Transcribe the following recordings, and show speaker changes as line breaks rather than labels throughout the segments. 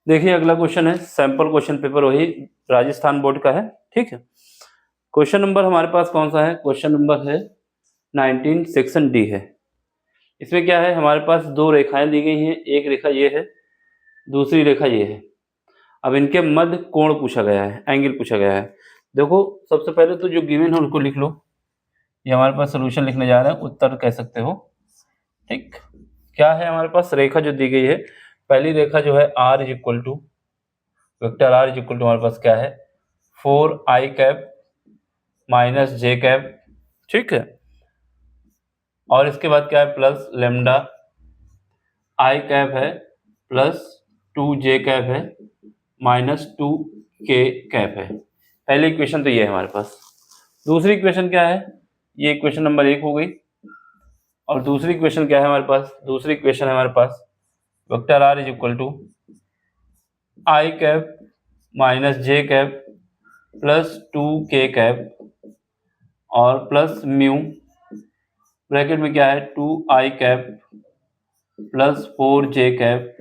देखिए अगला क्वेश्चन है, सैंपल क्वेश्चन पेपर वही राजस्थान बोर्ड का है, ठीक है। क्वेश्चन नंबर हमारे पास कौन सा है, क्वेश्चन नंबर है 19 सेक्शन डी है। इसमें क्या है, हमारे पास दो रेखाएं दी गई हैं, एक रेखा ये है, दूसरी रेखा ये है। अब इनके मध्य कोण पूछा गया है, एंगल पूछा गया है। देखो सबसे पहले तो जो गिवन है उनको लिख लो, ये हमारे पास सोल्यूशन लिखने जा रहे हैं, उत्तर कह सकते हो, ठीक। क्या है हमारे पास रेखा जो दी गई है, पहली रेखा जो है r is equal to vector r is equal to हमारे पास क्या है 4i cap minus J cap, ठीक है। और इसके बाद क्या है प्लस लेमडा आई कैप है प्लस 2j कैप है माइनस 2k कैप है। पहली इक्वेशन तो ये है हमारे पास। दूसरी इक्वेशन क्या है, ये इक्वेशन नंबर 1 हो गई। और दूसरी इक्वेशन क्या है हमारे पास, दूसरी इक्वेशन है हमारे पास vector r is equal to I cap minus J cap plus 2k cap और प्लस म्यू ब्रैकेट में क्या है 2i cap plus 4j cap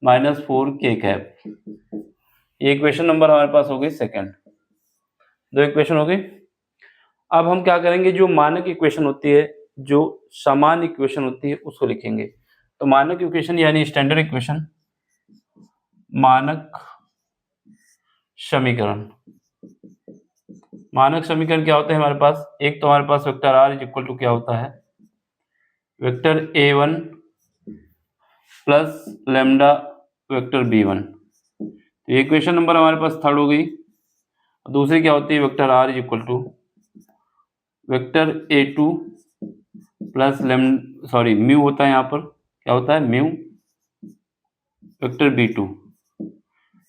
minus 4k cap. ये इक्वेशन नंबर हमारे पास हो गई सेकंड, दो इक्वेशन हो गई। अब हम क्या करेंगे, जो मानक इक्वेशन होती है, जो सामान्य इक्वेशन होती है उसको लिखेंगे। तो मानक इक्वेशन यानी स्टैंडर्ड इक्वेशन, मानक समीकरण। मानक समीकरण क्या होता है हमारे पास, एक तो हमारे पास vector r is equal to क्या होता है vector a1 plus lambda vector b1। तो इक्वेशन नंबर हमारे पास थर्ड हो गई। दूसरी क्या होती है vector r is equal to vector a2 plus mu होता है, यहाँ पर क्या होता है mu vector b2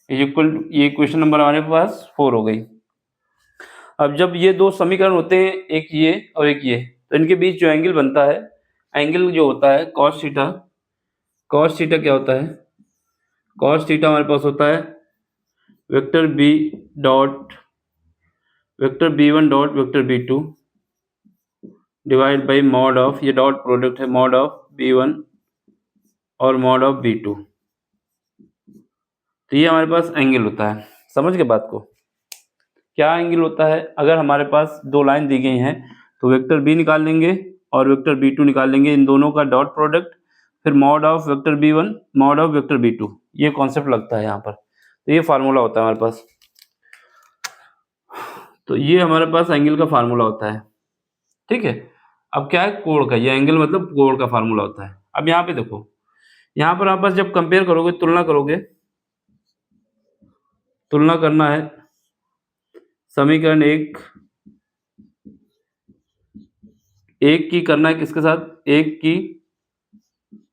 is equal to, ये इक्वेशन नंबर हमारे पास 4 हो गई। अब जब ये दो समीकरण होते हैं, एक ये और एक ये, तो इनके बीच जो एंगल बनता है, एंगल जो होता है कॉस थीटा। कॉस थीटा क्या होता है, कॉस थीटा हमारे पास होता है vector b dot vector b1 dot vector b2 divide by mod of, ये डॉट प्रोडक्ट है, मॉड ऑफ b1 और मॉड ऑफ b2। तो ये हमारे पास एंगल होता है। समझ के बात को, क्या एंगल होता है, अगर हमारे पास दो लाइन दी गई हैं तो वेक्टर b निकाल लेंगे और वेक्टर b2 निकाल लेंगे, इन दोनों का डॉट प्रोडक्ट, फिर mod of vector b1 mod of vector b2, ये कॉन्सेप्ट लगता है यहाँ पर। तो ये फार्मूला होता है हमारे पास। तो ये हमारे पास एंगल का फार्मूला होता है, ठीक है। अब क्या है कोण का, ये एंगल मतलब कोण का फार्मूला होता है। अब यहाँ पे देखो, यहाँ पर आप बस जब कंपेयर करोगे, तुलना करोगे, तुलना करना है समीकरण एक की करना है किसके साथ, 1 की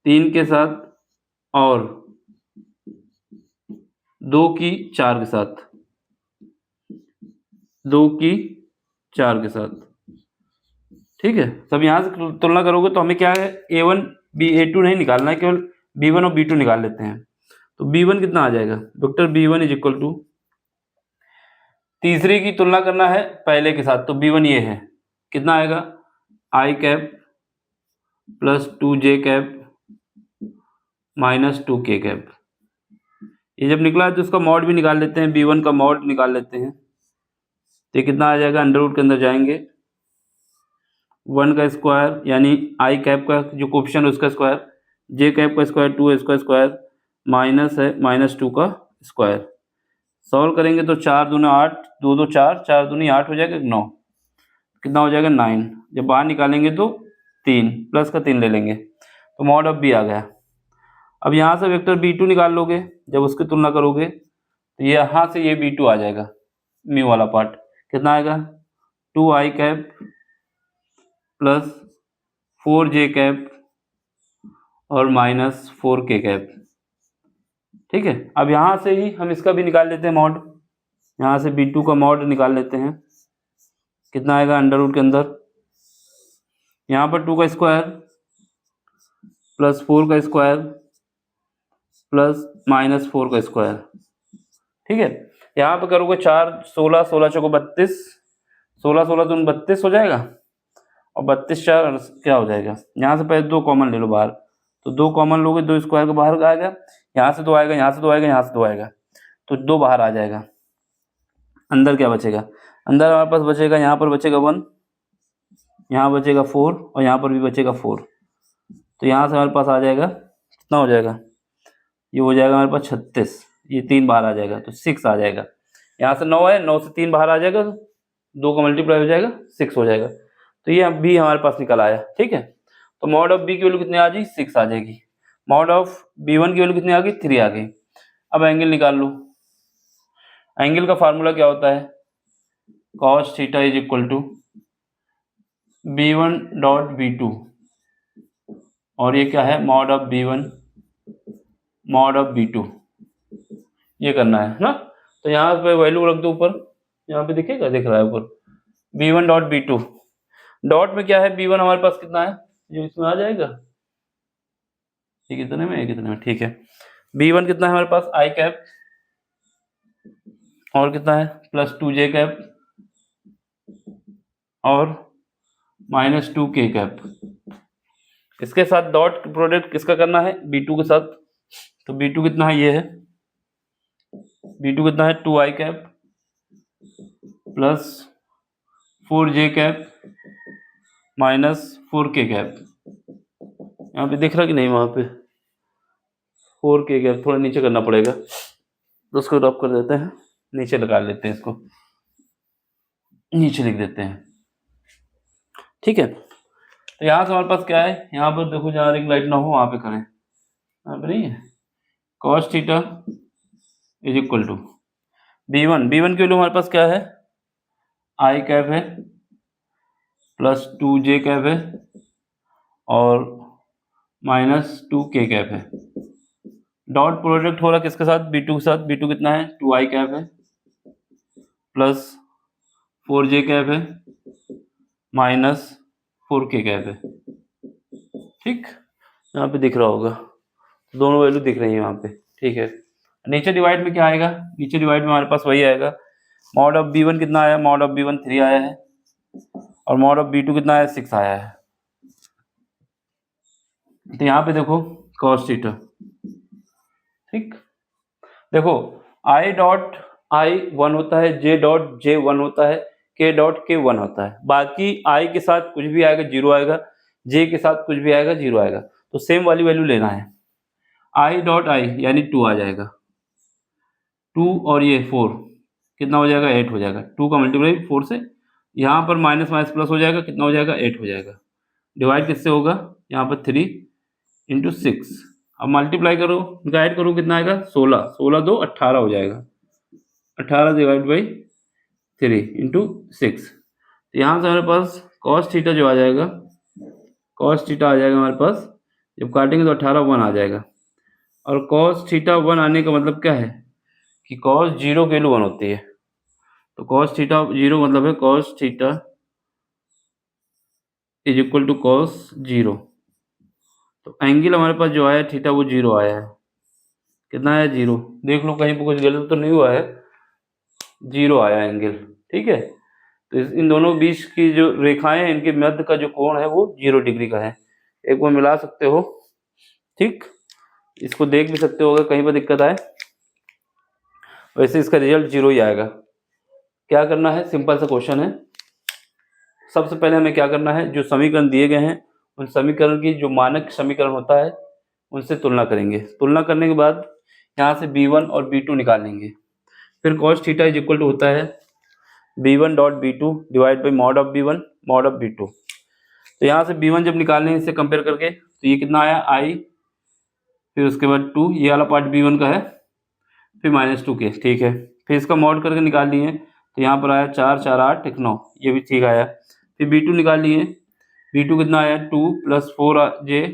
3 के साथ और 2 की 4 के साथ, 2 की 4 के साथ, ठीक है। सब यहाँ से तुलना करोगे तो हमें क्या है a1 a2 नहीं निकालना है, केवल b1 और b2 निकाल लेते हैं। तो b1 कितना आ जाएगा, vector b1 is equal to, तीसरी की तुलना करना है पहले के साथ, तो b1 ये है, कितना आएगा i cap plus 2j cap minus 2k cap. ये जब निकला है तो इसका मॉड भी निकाल लेते हैं, b1 का मॉड निकाल लेते हैं। तो ये कितना आ जाएगा, अंडर रूट के अंदर जाएंगे 1 का स्क्वायर यानी आई कैप का जो कोफिशिएंट है उसका स्क्वायर, जे कैप का स्क्वायर 2 इसका स्क्वायर माइनस है माइनस 2 का स्क्वायर। सॉल्व करेंगे तो 4 दूनी 8, 2 2 4, 4 दूनी 8 हो जाएगा 9, कितना हो जाएगा 9। जब बाहर निकालेंगे तो 3 प्लस का 3 ले लेंगे, तो मॉड ऑफ b आ गया। अब यहाँ से वेक्टर b2 निकाल लोगे, जब उसकी तुलना करोगे तो यहाँ से ये b2 आ जाएगा, म्यू वाला पार्ट कितना आएगा 2i cap plus 4j cap और माइनस 4k कैप, ठीक है। अब यहाँ से ही हम इसका भी निकाल लेते हैं मॉड, यहाँ से b2 का मॉड निकाल लेते हैं, कितना आएगा अंडर रूट के अंदर, यहाँ पर 2 का स्क्वायर प्लस 4 का स्क्वायर प्लस माइनस 4 का स्क्वायर, ठीक है। यहाँ पे करोगे 4 16 16 चौको 32, 16 16 दून 32 हो जाएगा और 32 4 क्या हो जाएगा, यहाँ से पहले 2 कॉमन ले लो बाहर, तो 2 कॉमन लोगे, 2 स्क्वायर का बाहर आ गया, यहाँ से 2 आएगा, यहाँ से 2 आएगा, यहाँ से 2 आएगा, तो 2 बाहर आ जाएगा। अंदर क्या बचेगा? अंदर हमारे पास बचेगा, यहाँ पर बचेगा 1, यहाँ बचेगा 4 और यहाँ पर भी बचेगा 4। तो यहाँ से हमारे पास आ जाएगा, कितना हो जाएगा? ये हो जाएगा हमारे पास 36, ये 3 बाहर आ जाएगा तो 6 आ जाएगा। यहाँ से 9 है, 9 से 3 बाहर आ जाएगा, 2 का मल्टीप्लाई हो जाएगा, 6 हो जाएगा। तो ये बी हमारे पास निकल आया, ठीक है। तो मॉड ऑफ बी की वैल्यू कितनी आ जाएगी? 6 आ जाएगी। मॉड ऑफ B1 की वैल्यू कितनी आ गई? 3 आ गई। अब एंगल निकाल लो। एंगल का फार्मूला क्या होता है? cos theta is equal to B1 dot B2, और ये क्या है? Mod of B1 mod of B2, ये करना है ना। तो यहाँ पे वैल्यू रख दो ऊपर, यहाँ पे दिखेगा, दिख रहा है ऊपर, B1 डॉट B2। डॉट में क्या है? B1 हमारे पास कितना है, जो इसमें आ जाएगा, ये कितने में है, कितने में, ठीक है। B1 कितना है हमारे पास? I कैप, और कितना है? प्लस 2J कैप और माइनस 2K कैप। इसके साथ डॉट प्रोडक्ट किसका करना है? B2 के साथ। तो B2 कितना है? ये है B2 कितना है? 2I cap plus 4J cap minus 4K cap. यहाँ पे दिख रहा कि नहीं? वहाँ पे 4K कैप थोड़ा नीचे करना पड़ेगा, तो उसको ड्रॉप कर देते हैं, नीचे लगा लेते हैं, इसको नीचे लिख देते हैं, ठीक है। तो यहाँ से हमारे पास क्या है? यहाँ पर देखो, जहाँ रिंग लाइट ना हो वहाँ पे करें, यहाँ पे नहीं है। cos theta is equal to B1 की वैल्यू हमारे पास क्या है? I कैप है प्लस 2J कैप है और माइनस 2K कैप है। डॉट प्रोडक्ट हो रहा किसके साथ? B2 के साथ। B2 कितना है? 2I कैप है प्लस 4J कैप है माइनस 4K कैप है, ठीक। यहाँ पे दिख रहा होगा, दोनों वैल्यू दिख रही है वहाँ पे, ठीक है। नीचे डिवाइड में क्या आएगा? नीचे डिवाइड में हमारे पास वही आएगा। मॉड ऑफ B1 कितना आया? मॉड ऑफ B1 3 आया है, और मॉड ऑफ B2 कितना आया? 6 आया है। तो यहाँ पे देखो cos थीटा, ठीक। देखो I डॉट I 1 होता है, J डॉट J 1 होता है, K डॉट K 1 होता है। बाकी I के साथ कुछ भी आएगा 0 आएगा, J के साथ कुछ भी आएगा 0 आएगा। तो सेम वाली वैल्यू लेना है। I डॉट I यानी 2 आ जाएगा, 2 और ये 4 कितना हो जाएगा? 8 हो जाएगा। 2 का मल्टीप्लाई 4 से, यहाँ पर माइनस माइनस प्लस हो जाएगा, कितना हो जाएगा? 8 हो जाएगा। डिवाइड किससे होगा? यहाँ पर 3 इंटू 6। अब मल्टीप्लाई करो, डिवाइड करो, कितना आएगा? 16, 16 2 18 हो जाएगा। 18 डिवाइड बाई 3 इंटू 6। तो यहाँ से हमारे पास cos थीटा जो आ जाएगा, cos थीटा आ जाएगा हमारे पास, जब काटेंगे तो 18 1 आ जाएगा। और cos थीटा 1 आने का मतलब क्या है? कि cos 0 की वैल्यू 1 होती है। तो cos थीटा 0 मतलब है cos theta is equal to cos 0। तो एंगल हमारे पास जो आया थीटा वो 0 आया है। कितना आया? 0। देख लो कहीं पर कुछ गलत तो नहीं हुआ है, 0 आया एंगल, ठीक है। तो इन दोनों बीच की जो रेखाएं हैं, इनके मध्य का जो कोण है वो 0 डिग्री का है। एक बार मिला सकते हो, ठीक। इसको देख भी सकते हो, अगर कहीं पर दिक्कत आए। वैसे इसका रिजल्ट 0 ही आएगा। क्या करना है? सिंपल सा क्वेश्चन है। सबसे पहले हमें क्या करना है? जो समीकरण दिए गए हैं उन समीकरण की जो मानक समीकरण होता है उनसे तुलना करेंगे। तुलना करने के बाद यहाँ से B1 और B2 निकालेंगे। फिर cos theta is equal to होता है B1 dot B2 divide by mod of B1 mod of B2। तो यहाँ से B1 जब निकालने इससे कंपेयर करके, तो ये कितना आया? I, फिर उसके बाद 2, ये वाला पार्ट B1 का है, फिर माइनस 2K, ठीक है। फिर इसका मॉड करके निकाल लिए, तो यहाँ पर आया 4 4 8 1 9, ये भी ठीक आया। फिर B2 निकाल लिए, B2 कितना आया? 2 प्लस 4J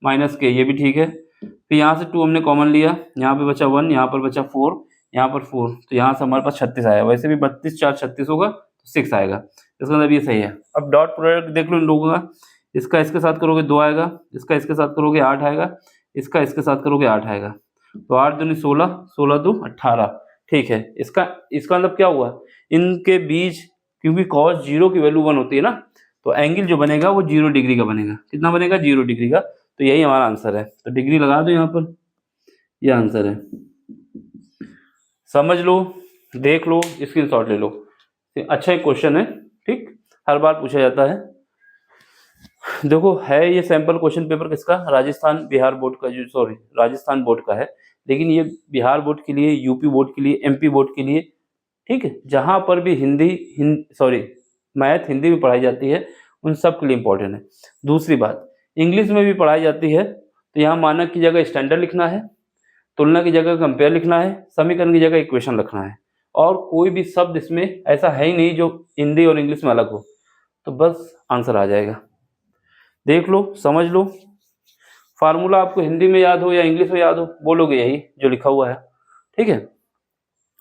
माइनस K, ये भी ठीक है। फिर यहाँ से 2 हमने कॉमन लिया, यहाँ पे बचा 1, यहाँ पर बचा 4, यहाँ पर 4, तो यहाँ से हमारे पास 36 आया। वैसे भी 32 4 36 होगा, तो 6 आएगा। इसका मतलब ये सही है। अब डॉट प्रोडक्ट देख लो इन लोगों का, इसका इसके साथ करोगे 2 आएगा, इसका इसके साथ करोगे 8 आएगा, इसका इसके साथ करोगे 8 आएगा। तो 8 दूनी 16, 16 2 18, ठीक है। इसका मतलब क्या हुआ? इनके बीच, क्योंकि cos 0 की वैल्यू 1 होती है ना, तो एंगल जो बनेगा वो 0 डिग्री का बनेगा। कितना बनेगा? 0 डिग्री का। तो यही हमारा आंसर है। तो डिग्री लगा दो यहाँ पर, ये आंसर है। समझ लो, देख लो, स्क्रीनशॉट ले लो। अच्छा एक क्वेश्चन है, ठीक, हर बार पूछा जाता है। देखो है ये सैंपल क्वेश्चन पेपर किसका, राजस्थान बिहार बोर्ड का, जो सॉरी राजस्थान बोर्ड का है, लेकिन ये बिहार बोर्ड के लिए, यूपी बोर्ड के लिए, एमपी बोर्ड के लिए, ठीक है, जहाँ पर भी मैथ हिंदी में पढ़ाई जाती है उन सब के लिए इम्पोर्टेंट है। दूसरी बात, इंग्लिश में भी पढ़ाई जाती है, तो यहाँ मानक की जगह स्टैंडर्ड लिखना है, तुलना की जगह कंपेयर लिखना है, समीकरण की जगह इक्वेशन लिखना है, और कोई भी शब्द इसमें ऐसा है ही नहीं जो हिंदी और इंग्लिश में अलग हो, तो बस आंसर आ जाएगा। देख लो, समझ लो, फार्मूला आपको हिंदी में याद हो या इंग्लिश में याद हो, बोलोगे यही जो लिखा हुआ है, ठीक है।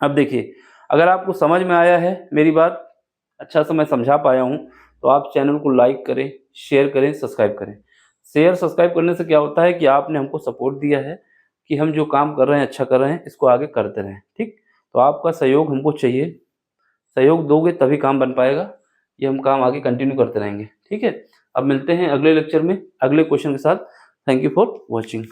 अब देखिए, अगर आपको समझ में आया है मेरी बात, अच्छा से मैं समझा पाया हूँ, तो आप चैनल को लाइक करें, शेयर करें, सब्सक्राइब करें। शेयर सब्सक्राइब करने से क्या होता है कि आपने हमको सपोर्ट दिया है कि हम जो काम कर रहे हैं अच्छा कर रहे हैं, इसको आगे करते रहें, ठीक। तो आपका सहयोग हमको चाहिए, सहयोग दोगे तभी काम बन पाएगा, ये हम काम आगे कंटिन्यू करते रहेंगे, ठीक है। अब मिलते हैं अगले लेक्चर में अगले क्वेश्चन के साथ। Thank you for watching.